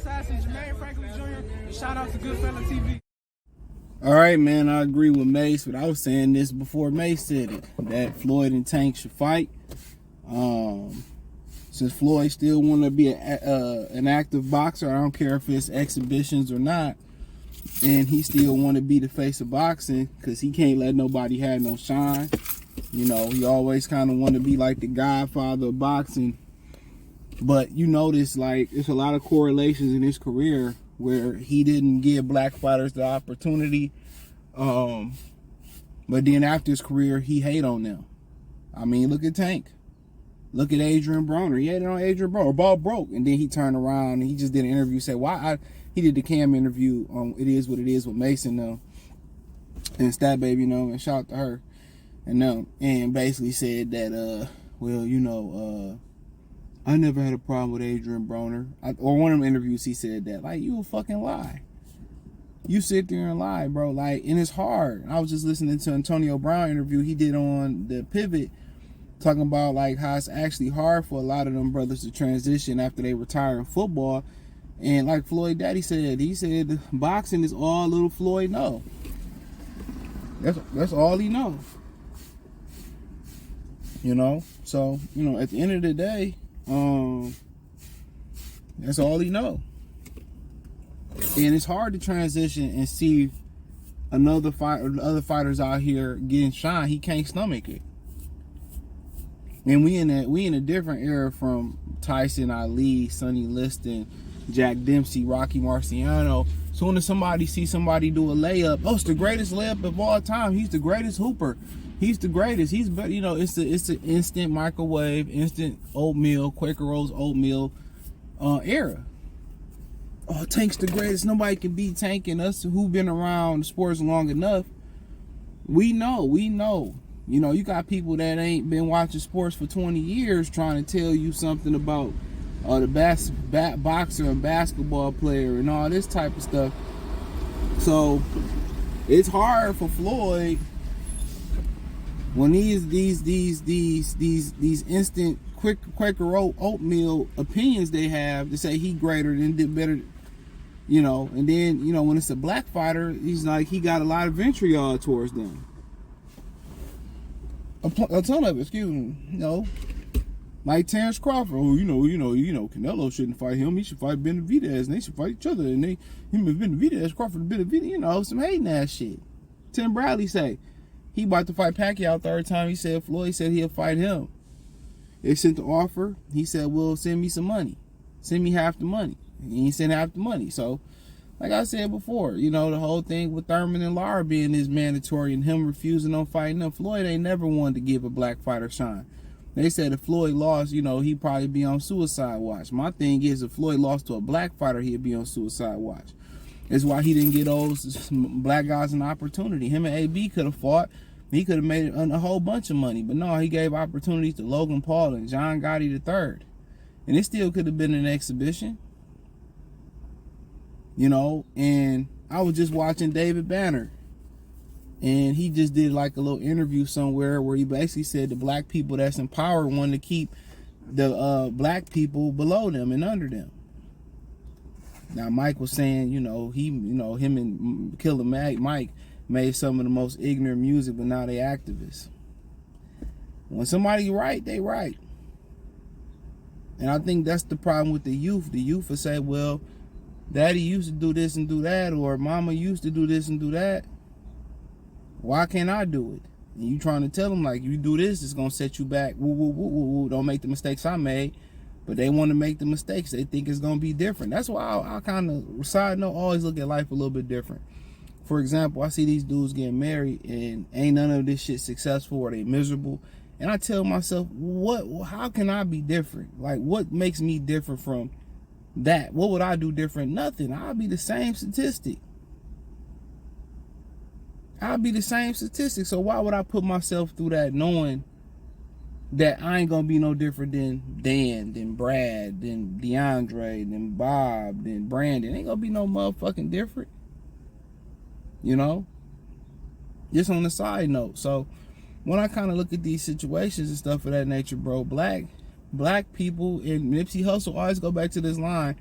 Assassin, Jermaine Franklin Jr., and shout out to Goodfella TV. All right, man, I agree with Mace, but I was saying this before Mace said it, that Floyd and Tank should fight. Since Floyd still want to be an active boxer, I don't care if it's exhibitions or not, and he still want to be the face of boxing because he can't let nobody have no shine. You know, he always kind of want to be like the godfather of boxing. But you notice, like, there's a lot of correlations in his career where he didn't give black fighters the opportunity. But then after his career, he hate on them. I mean, look at Tank. Look at Adrian Broner. He hated on Adrian Broner. Ball broke. And then he turned around and he just did an interview. Said, he did the Cam interview on It Is What It Is with Mason, though. And Stat Baby, you know, and shout out to her. And basically said that, I never had a problem with Adrian Broner. Or one of them interviews, he said that. Like, you a fucking lie. You sit there and lie, bro. Like, and it's hard. I was just listening to Antonio Brown interview he did on the Pivot, talking about, like, how it's actually hard for a lot of them brothers to transition after they retire in football. And like Floyd Daddy said, he said boxing is all little Floyd know. That's all he knows. You know? So, you know, at the end of the day, that's all he know. And it's hard to transition and see other fighters out here getting shine. He can't stomach it. And we in a different era from Tyson, Ali, Sonny Liston, Jack Dempsey, Rocky Marciano. Soon as somebody sees somebody do a layup, oh, it's the greatest layup of all time. He's the greatest hooper. He's the greatest. He's better. You know, it's the instant microwave, instant oatmeal, Quaker Oats oatmeal era. Oh, Tank's the greatest. Nobody can beat Tank. And us who've been around sports long enough, we know. You know, you got people that ain't been watching sports for 20 years trying to tell you something about the best boxer and basketball player and all this type of stuff. So it's hard for Floyd when these instant Quaker oatmeal opinions they have to say he greater than did better, you know. And then, you know, when it's a black fighter, he's like, he got a lot of vitriol towards them. A ton of it, excuse me. You know, like Terrence Crawford. Oh, you know, Canelo shouldn't fight him. He should fight Benavidez, and they should fight each other. And him and Benavidez, Crawford, Benavidez, you know, some hating ass shit. Tim Bradley say he about to fight Pacquiao third time. He said Floyd said he'll fight him. They sent the offer. He said, well, send me some money. Send me half the money. And he sent half the money. So, like I said before, you know, the whole thing with Thurman and Lara being is mandatory and him refusing on fighting them. Floyd ain't never wanted to give a black fighter shine. They said if Floyd lost, you know, he'd probably be on suicide watch. My thing is, if Floyd lost to a black fighter, he'd be on suicide watch. That's why he didn't get those black guys an opportunity. Him and AB could have fought. He could have made a whole bunch of money. But no, he gave opportunities to Logan Paul and John Gotti III. And it still could have been an exhibition. You know, and I was just watching David Banner. And he just did like a little interview somewhere where he basically said the black people that's in power want to keep the black people below them and under them. Now Mike was saying, him and Killer Mike made some of the most ignorant music, but now they activists. When somebody right, they right. And I think that's the problem with the youth. The youth will say, well, Daddy used to do this and do that, or Mama used to do this and do that. Why can't I do it? And you trying to tell them, like, you do this, it's going to set you back. Woo, woo, woo, woo, woo. Don't make the mistakes I made. But they want to make the mistakes. They think it's going to be different. That's why I kind of, side note, always look at life a little bit different. For example, I see these dudes getting married and ain't none of this shit successful or they miserable. And I tell myself, how can I be different? Like, what makes me different from that? What would I do different? Nothing. I'll be the same statistic. So why would I put myself through that knowing that I ain't gonna be no different than Dan, than Brad, than DeAndre, than Bob, than Brandon? Ain't gonna be no motherfucking different. You know? Just on the side note. So when I kind of look at these situations and stuff of that nature, bro, black people, and Nipsey Hussle always go back to this line,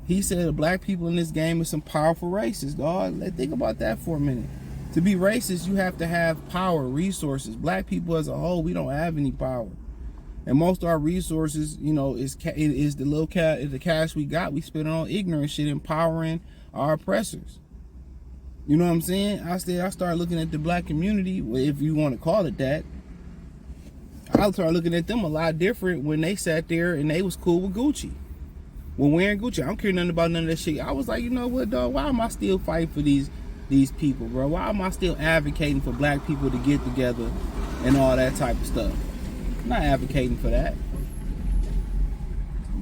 He said the black people in this game are some powerful racists, dog. Let's think about that for a minute. To be racist, you have to have power, resources. Black people as a whole, we don't have any power. And most of our resources, you know, is the little the cash we got. We spend it on ignorant shit, empowering our oppressors. You know what I'm saying? I start looking at the black community, if you want to call it that. I started looking at them a lot different when they sat there and they was cool with Gucci. When wearing Gucci, I don't care nothing about none of that shit. I was like, you know what, dog? Why am I still fighting for these people, bro? Why am I still advocating for black people to get together and all that type of stuff? I'm not advocating for that.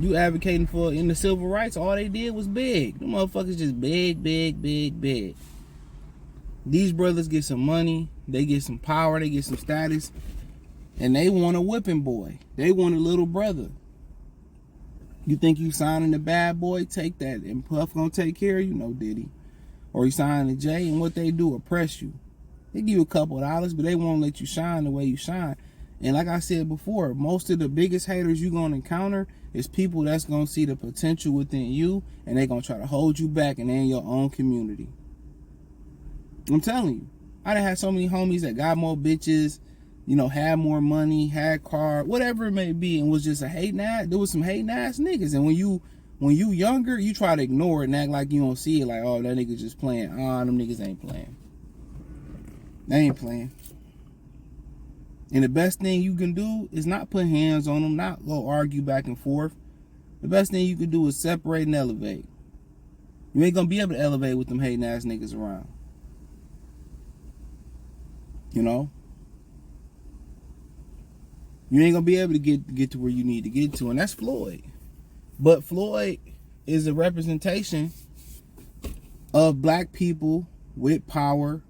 You advocating for in the civil rights, all they did was beg. Them motherfuckers just beg. These brothers get some money, they get some power, they get some status, and they want a whipping boy. They want a little brother. You think you signing the bad boy? Take that. And Puff gonna take care of you? No, Diddy. Or you signing the J, and what they do, oppress you. They give you a couple of dollars, but they won't let you shine the way you shine. And like I said before, most of the biggest haters you're going to encounter is people that's going to see the potential within you, and they're going to try to hold you back and in your own community. I'm telling you, I done had so many homies that got more bitches, you know, had more money, had car, whatever it may be, and was just a hating ass. There was some hating ass niggas. And when you younger, you try to ignore it and act like you don't see it, like, oh, that nigga just playing. Them niggas ain't playing. They ain't playing. And the best thing you can do is not put hands on them, not go argue back and forth. The best thing you can do is separate and elevate. You ain't gonna be able to elevate with them hating ass niggas around. You know? You ain't gonna be able to get to where you need to get to, and that's Floyd. But Floyd is a representation of black people with power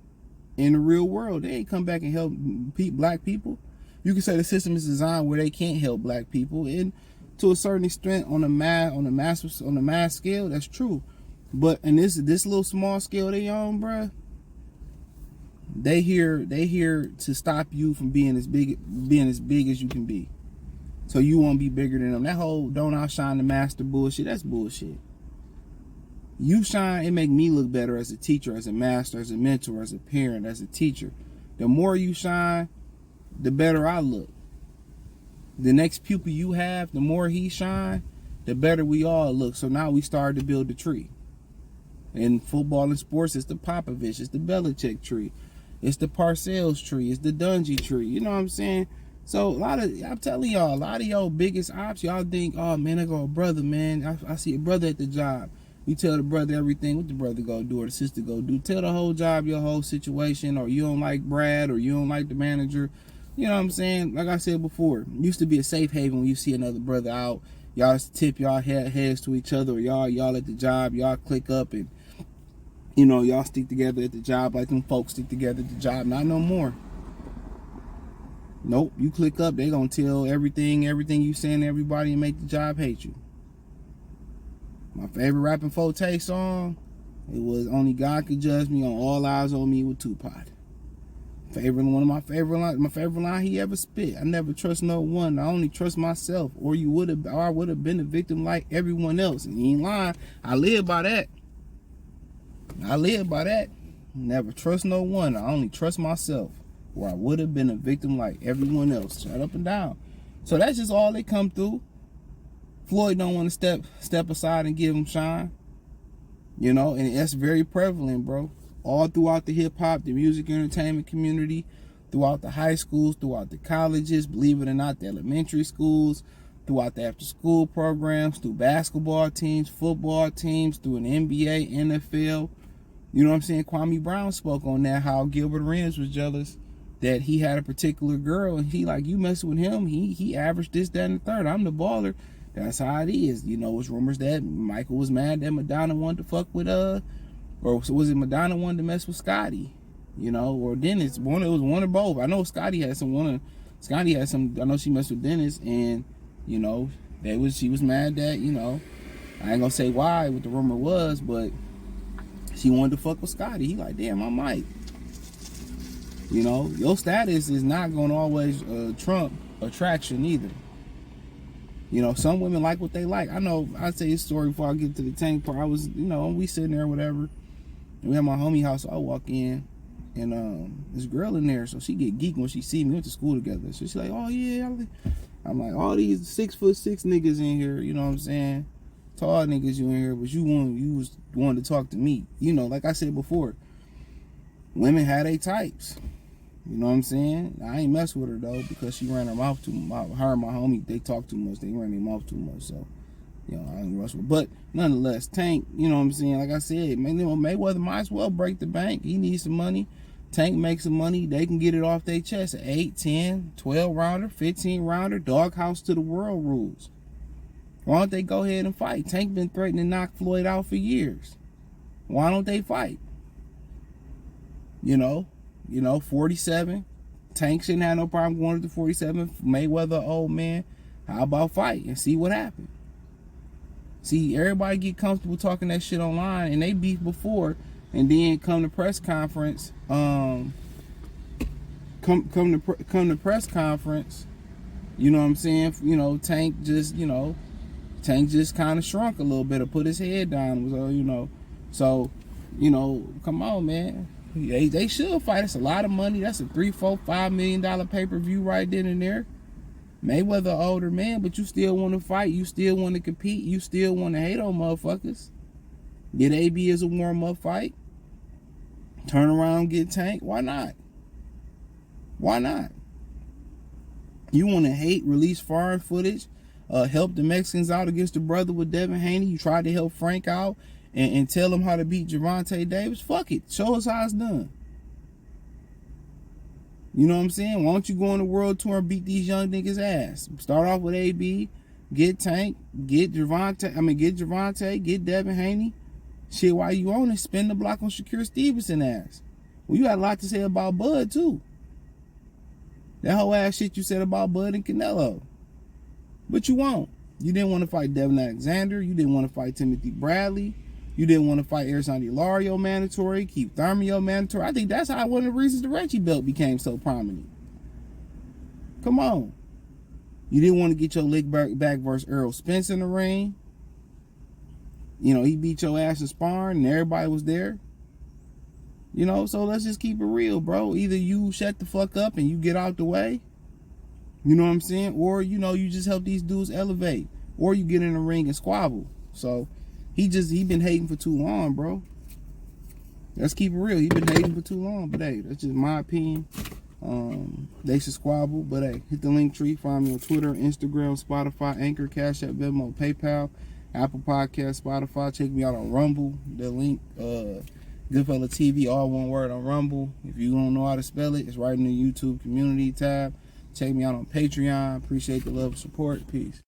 in the real world. They ain't come back and help black people. You can say the system is designed where they can't help black people, and to a certain extent on the mass scale, that's true. But in this little small scale they on, bruh, they here to stop you from being as big as you can be. So you won't be bigger than them. That whole don't outshine the master bullshit, that's bullshit. You shine, it make me look better as a teacher, as a master, as a mentor, as a parent, as a teacher. The more you shine, the better I look. The next pupil you have, the more he shine, the better we all look. So now we started to build the tree. In football and sports, it's the Popovich, it's the Belichick tree. It's the Parcells tree, it's the Dungy tree. You know what I'm saying? So I'm telling y'all, a lot of y'all biggest ops, y'all think, oh man, I got a brother, man. I see a brother at the job. You tell the brother everything, what the brother go do or the sister go do. Tell the whole job, your whole situation, or you don't like Brad, or you don't like the manager. You know what I'm saying? Like I said before, it used to be a safe haven when you see another brother out. Y'all tip y'all heads to each other, or y'all at the job, y'all click up and, you know, y'all stick together at the job like them folks stick together at the job. Not no more. Nope, you click up, they gonna tell everything you saying to everybody and make the job hate you. My favorite rapping Forte song, it was Only God Could Judge Me on All Eyes on Me with Tupac. One of my favorite line he ever spit. I never trust no one, I only trust myself, or I would have been a victim like everyone else. And he ain't lying. I live by that. Never trust no one, I only trust myself, or I would have been a victim like everyone else. Shut up and down. So that's just all they come through. Floyd don't want to step aside and give him shine. You know, and that's very prevalent, bro. All throughout the hip-hop, the music entertainment community, throughout the high schools, throughout the colleges, believe it or not, the elementary schools, throughout the after-school programs, through basketball teams, football teams, through an NBA, NFL. You know what I'm saying? Kwame Brown spoke on that, how Gilbert Arenas was jealous that he had a particular girl, and he like, you mess with him, he averaged this, that, and the third. I'm the baller. That's how it is. You know, it's rumors that Michael was mad that Madonna wanted to fuck with or was it Madonna wanted to mess with Scotty? You know, or Dennis. It was one or both. I know Scotty had some. I know she messed with Dennis, and you know, she was mad that, you know, I ain't gonna say why what the rumor was, but she wanted to fuck with Scotty. He like, damn, I might. You know, your status is not gonna always trump attraction either. You know, some women like what they like. I know, I'll tell you a story before I get to the Tank part. I was, you know, we sitting there or whatever. And we had my homie house, so I walk in. And this girl in there, so she get geeked when she see me. We went to school together. So she's like, oh yeah. I'm like, all these 6'6" niggas in here, you know what I'm saying? Tall niggas you in here, but you was wanting to talk to me. You know, like I said before, women had their types. You know what I'm saying? I ain't mess with her though, because she ran her mouth too much. Her and my homie, they talk too much. They ran their mouth too much. So, you know, I ain't rush with her. But nonetheless, Tank, you know what I'm saying? Like I said, man, you know, Mayweather might as well break the bank. He needs some money. Tank makes some money. They can get it off their chest. 8, 10, 12 rounder, 15 rounder, doghouse to the world rules. Why don't they go ahead and fight? Tank been threatening to knock Floyd out for years. Why don't they fight? You know, 47. Tank shouldn't have no problem going to 47. Mayweather, old man. How about fight and see what happens? See, everybody get comfortable talking that shit online, and they beef before, and then come to press conference. Come to press conference. You know what I'm saying? You know, Tank just kind of shrunk a little bit or put his head down. So, come on, man. They should fight. It's a lot of money. That's a $3, $4, $5 million pay-per-view right then and there. Mayweather older man, but you still want to fight. You still want to compete. You still want to hate on motherfuckers. Get AB as a warm-up fight. Turn around, get Tank. Why not? Why not? You want to hate, release foreign footage, help the Mexicans out against the brother with Devin Haney. You tried to help Frank out and tell him how to beat Gervonta Davis. Fuck it. Show us how it's done. You know what I'm saying? Why don't you go on the world tour and beat these young niggas' ass? Start off with AB, get Tank, get Gervonta, get Devin Haney. Shit, while you on it, spin the block on Shakur Stevenson ass. Well, you got a lot to say about Bud, too. That whole ass shit you said about Bud and Canelo. But you won't. You didn't want to fight Devin Alexander. You didn't want to fight Timothy Bradley. You didn't want to fight Alexander Lario mandatory, keep Thermio mandatory. I think that's how one of the reasons the Reggie belt became so prominent. Come on. You didn't want to get your lick back versus Errol Spence in the ring. You know, he beat your ass in sparring and everybody was there. You know, so let's just keep it real, bro. Either you shut the fuck up and you get out the way. You know what I'm saying? Or, you know, you just help these dudes elevate. Or you get in the ring and squabble. So, he been hating for too long, bro. Let's keep it real. He been hating for too long. But, hey, that's just my opinion. They should squabble. But, hey, hit the link tree. Find me on Twitter, Instagram, Spotify, Anchor, Cash App, Venmo, PayPal, Apple Podcast, Spotify. Check me out on Rumble. The link, Goodfella TV, all one word on Rumble. If you don't know how to spell it, it's right in the YouTube community tab. Check me out on Patreon. Appreciate the love and support. Peace.